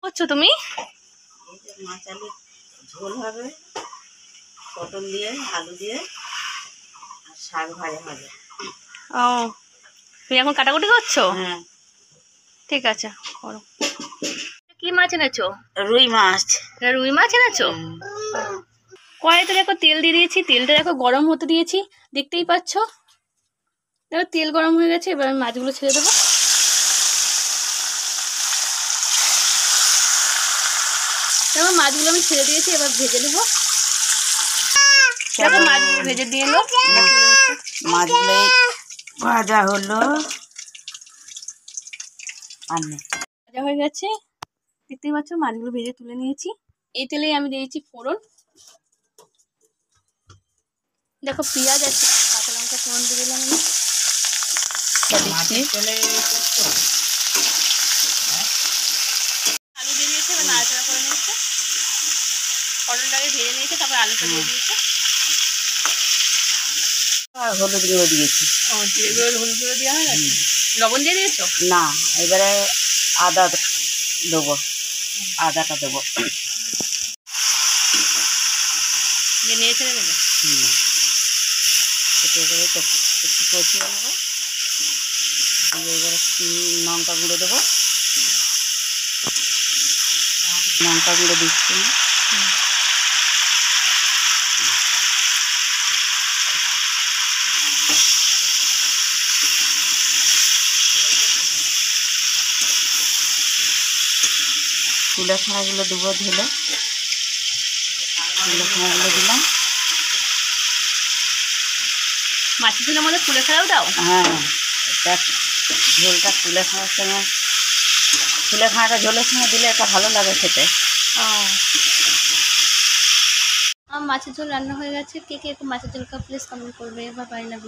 করছো তুমি? মাছ আলু ঝোল হবে, পটল দিয়ে আলু দিয়ে, আর শাক ভাজা হবে। ও, তুমি এখন কাটাকুটি করছো? হ্যাঁ। ঠিক আছে, করো। কি মাছ এনেছো? রুই মাছ। রুই মাছ এনেছো? কড়াইতে দেখো তেল দিয়ে দিয়েছি, তেলটা দেখো গরম হতে দিয়েছি, দেখতেই পাচ্ছ। দেখো তেল গরম হয়ে গেছে, এবার আমি মাছগুলো ছেড়ে দেবো। দেখো মাছগুলো আমি ছেড়ে দিয়েছি, এবার ভেজে নেবো। দেখো মাছগুলো ভেজে দিয়ে এলো, মাছগুলো ভাজা হলো, ভাজা হয়ে গেছে, দেখতেই পাচ্ছ। মাছগুলো ভেজে তুলে নিয়েছি। এই তেলেই আমি দিয়েছি ফোড়ন। দেখো পেঁয়াজ আছে, কাঁচা লঙ্কা ফোড়ন দিয়ে দিলাম আমি। আলু দিয়ে দিয়েছে, এবার নাড়াচাড়া করে নিয়েছে। পটলটাকে ভেজে নিয়েছে, তারপর আলুটা দিয়ে দিয়েছে। আর হলুদ গুঁড়ো দিয়েছি। ও, জিরে গুঁড়ো হলুদ গুঁড়ো দেওয়া হয়ে গেছে। লবণ দিয়ে দিয়েছো? না, এবারে আদা দেবো, আদাটা দেবো। নিয়ে ছেড়ে দেবে। একটু কষিয়ে নেবো, দিয়ে এবারে লঙ্কা গুঁড়ো দেবো। লঙ্কা গুঁড়ো দিচ্ছি না। তুলে ছাড়াগুলো দেবো, ধুলে তুলে ছাড়াগুলো দিলাম। মাছের ঝোলের মধ্যে কুলে খাড়াও দাও? হ্যাঁ, এটা ঝোলটা তুলে খাওয়ার সঙ্গে, তুলে খাওয়াটা ঝোলের সঙ্গে দিলে এটা ভালো লাগে খেতে। ও, আমার মাছের ঝোল রান্না হয়ে গেছে। কে কে মাছের ঝোল প্লিজ কমেন্ট করবে বা বাই লাভ।